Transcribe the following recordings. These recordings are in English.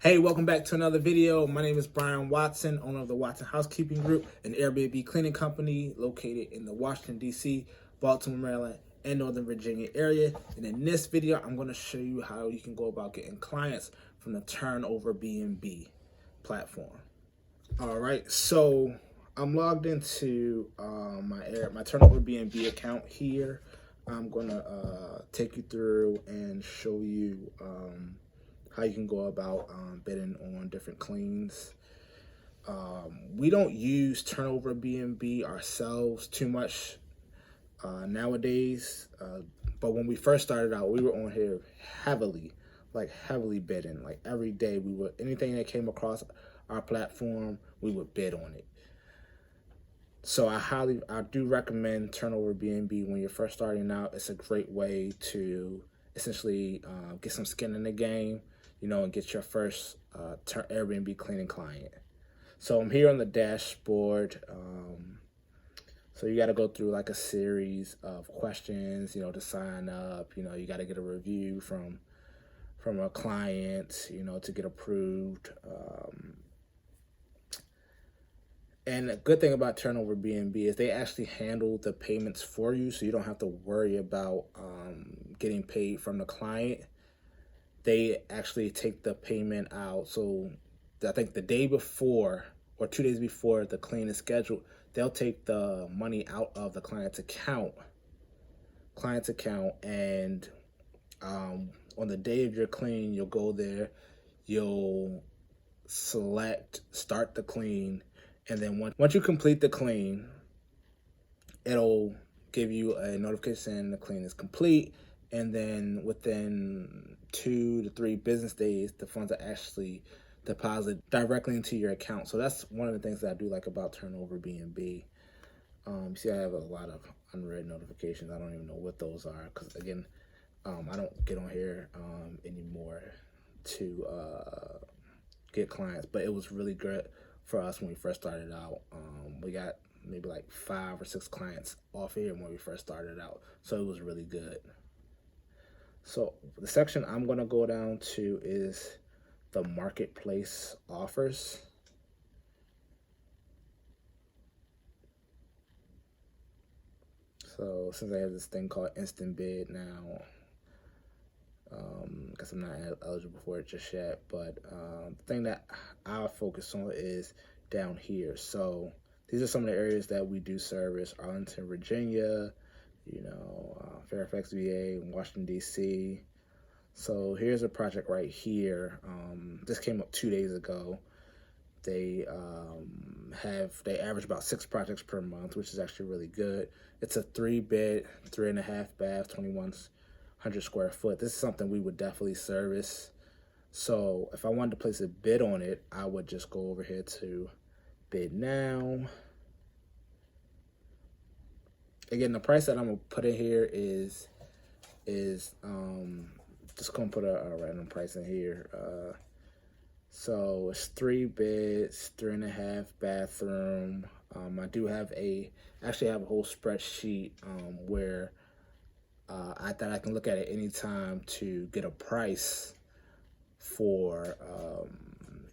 Hey, welcome back to another video. My name is Bryan Watson, owner of the Watson Housekeeping Group, an Airbnb cleaning company located in the Washington, D.C., Baltimore, Maryland, and Northern Virginia area. And in this video, I'm going to show you how you can go about getting clients from the TurnoverBNB platform. All right, so I'm logged into my TurnoverBNB account here. I'm going to take you through and show you how you can go about bidding on different cleans. We don't use TurnoverBNB ourselves too much nowadays, but when we first started out, we were on here heavily bidding. Like every day, we would anything that came across our platform, we would bid on it. So I do recommend TurnoverBNB when you're first starting out. It's a great way to essentially get some skin in the game, you know, and get your first Airbnb cleaning client. So I'm here on the dashboard. So you got to go through like a series of questions, you know, to sign up. You know, you got to get a review from a client, you know, to get approved. And the good thing about TurnoverBNB is they actually handle the payments for you, so you don't have to worry about getting paid from the client. They actually take the payment out. So I think the day before or 2 days before the clean is scheduled, they'll take the money out of the client's account, and on the day of your clean, you'll go there, you'll select start the clean, and then once you complete the clean, it'll give you a notification the clean is complete, and then within 2 to 3 business days, the funds are actually deposited directly into your account. So that's one of the things that I do like about TurnoverBNB. See, I have a lot of unread notifications. I don't even know what those are because, again, I don't get on here anymore to get clients, but it was really good for us when we first started out. We got maybe like 5 or 6 clients off here when we first started out, so it was really good. So the section I'm going to go down to is the marketplace offers. So since I have this thing called instant bid now, because I'm not eligible for it just yet, but the thing that I'll focus on is down here. So these are some of the areas that we do service: Arlington, Virginia, you know, Fairfax, VA, Washington, D.C. So here's a project right here. This came up 2 days ago. They average about 6 projects per month, which is actually really good. It's a 3-bed, 3.5 bath, 2,100 square foot. This is something we would definitely service. So if I wanted to place a bid on it, I would just go over here to bid now. Again, the price that I'm gonna put in here is just gonna put a random price in here. So it's 3 beds, 3.5 bathroom. I do have actually have a whole spreadsheet where I can look at it anytime to get a price for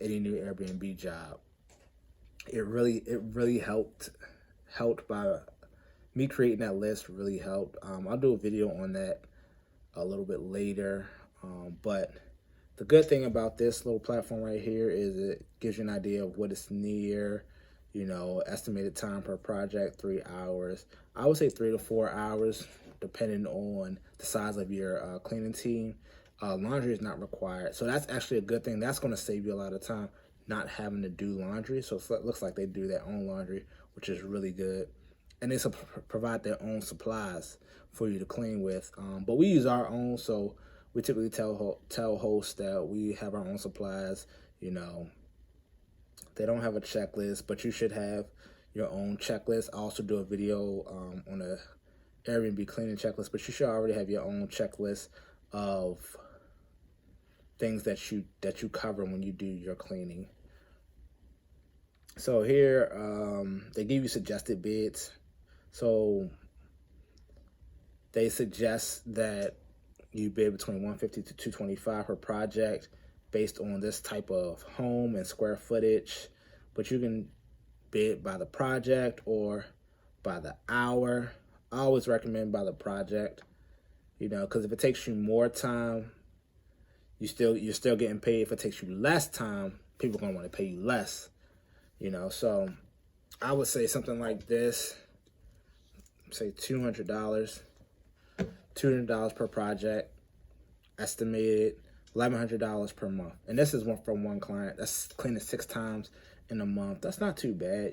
any new Airbnb job. It really helped by me creating that list. Really helped. I'll do a video on that a little bit later, but the good thing about this little platform right here is it gives you an idea of what it's near. You know, estimated time per project, 3 hours. I would say 3 to 4 hours, depending on the size of your cleaning team. Laundry is not required, so that's actually a good thing. That's going to save you a lot of time not having to do laundry. So it looks like they do their own laundry, which is really good. And they provide their own supplies for you to clean with. But we use our own, so we typically tell hosts that we have our own supplies. You know, they don't have a checklist, but you should have your own checklist. I also do a video on a Airbnb cleaning checklist, but you should already have your own checklist of things that you cover when you do your cleaning. So here they give you suggested bids. So they suggest that you bid between $150 to $225 per project, based on this type of home and square footage, but you can bid by the project or by the hour. I always recommend by the project, because if it takes you more time, you're still getting paid. If it takes you less time, people are gonna want to pay you less, So I would say something like this, say $200 per project, estimated $1,100 per month. And this is from one client. That's cleaning 6 times in a month. That's not too bad,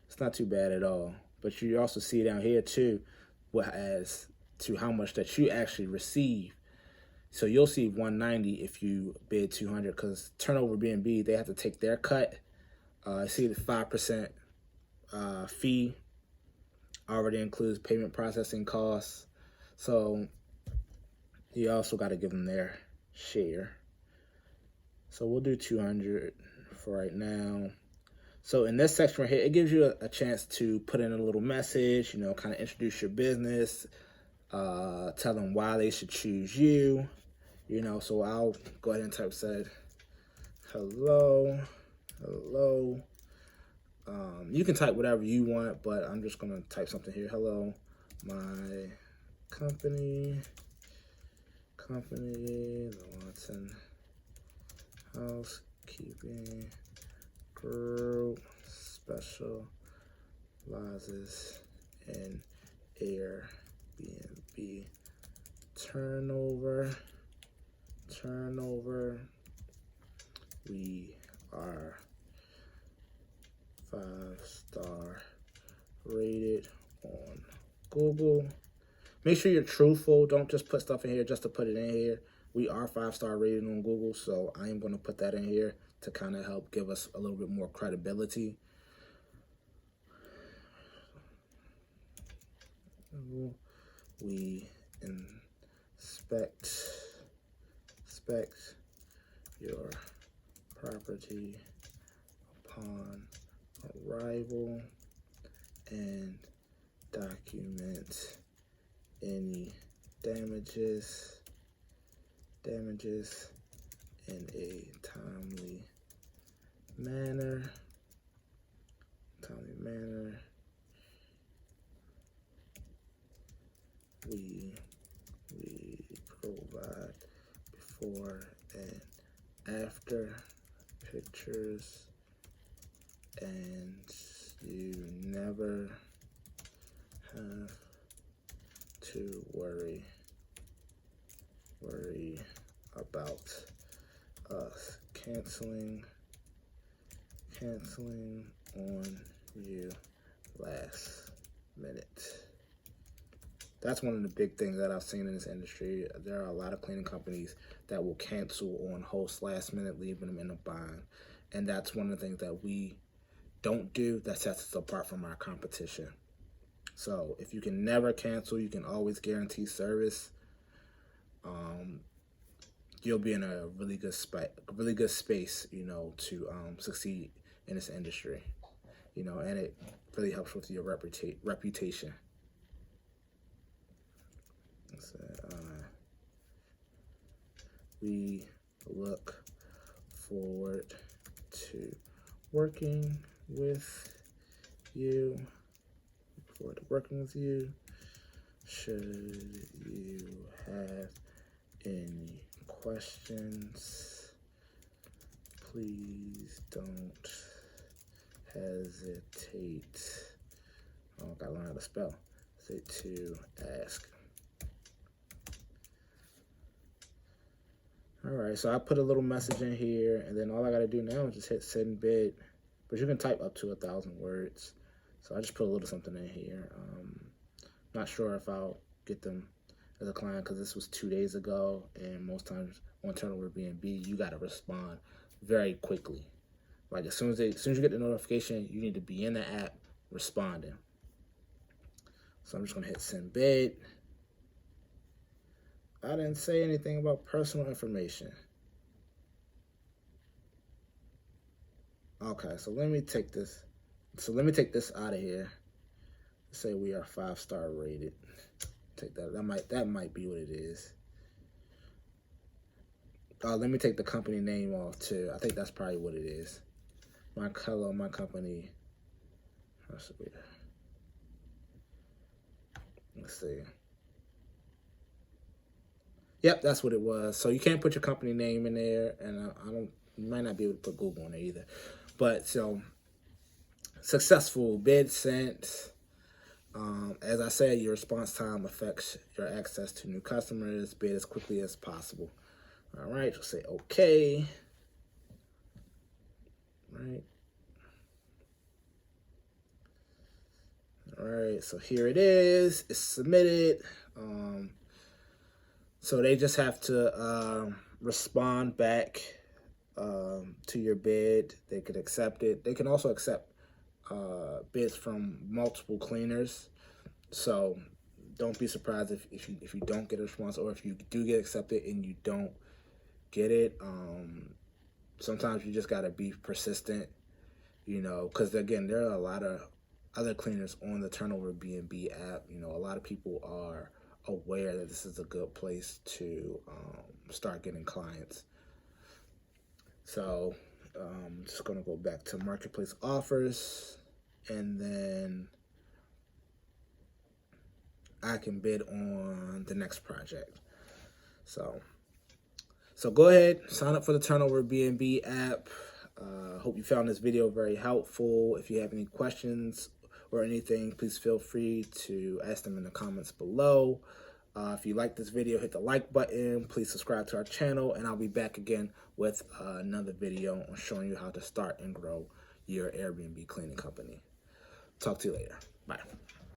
It's not too bad at all. But you also see down here too, as to how much that you actually receive. So you'll see 190 if you bid 200, because TurnoverBNB, they have to take their cut. See the 5% fee already includes payment processing costs. So you also got to give them their share. So we'll do 200 for right now. So in this section right here, it gives you a chance to put in a little message, kind of introduce your business, tell them why they should choose you, So I'll go ahead and type said, hello. You can type whatever you want, but I'm just going to type something here. Hello, my company, the Watson Housekeeping Group specializes in Airbnb turnover. We are 5-star rated on Google. Make sure you're truthful. Don't just put stuff in here just to put it in here. We are 5-star rated on Google, so I am going to put that in here to kind of help give us a little bit more credibility. We inspect your property upon arrival and document any damages in a timely manner. We provide before and after pictures, and you never have to worry about us canceling on you last minute. That's one of the big things that I've seen in this industry. There are a lot of cleaning companies that will cancel on hosts last minute, leaving them in a bind. And that's one of the things that we don't do that sets us apart from our competition. So if you can never cancel, you can always guarantee service. You'll be in a really good space, to succeed in this industry, and it really helps with your reputation. So, we look forward to working with you. Should you have any questions, please don't hesitate. Oh, I gotta learn how to spell. Say to ask. All right, so I put a little message in here, and then all I gotta do now is just hit send bid. But you can type up to 1,000 words. So I just put a little something in here. Not sure if I'll get them as a client because this was 2 days ago, and most times on TurnoverBNB, you gotta respond very quickly. Like as soon as you get the notification, you need to be in the app responding. So I'm just gonna hit send bid. I didn't say anything about personal information. Okay, so let me take this. Out of here. Say we are 5-star rated. Take that. That might be what it is. Let me take the company name off too. I think that's probably what it is. My color, my company. Let's see. Yep, that's what it was. So you can't put your company name in there, and I don't. You might not be able to put Google in there either. But so successful bid sent. As I said, your response time affects your access to new customers. Bid as quickly as possible. All right, so say okay. Right. All right, so here it is. It's submitted. So they just have to respond back to your bid. They could accept it. They can also accept bids from multiple cleaners. So don't be surprised if you don't get a response, or if you do get accepted and you don't get it. Sometimes you just gotta be persistent, you know, because again, there are a lot of other cleaners on the TurnoverBNB app. You know, a lot of people are aware that this is a good place to start getting clients. So I'm just gonna go back to marketplace offers, and then I can bid on the next project. So go ahead, sign up for the TurnoverBNB app. Hope you found this video very helpful. If you have any questions or anything, please feel free to ask them in the comments below. If you like this video, hit the like button. Please subscribe to our channel, and I'll be back again with another video on showing you how to start and grow your Airbnb cleaning company. Talk to you later. Bye.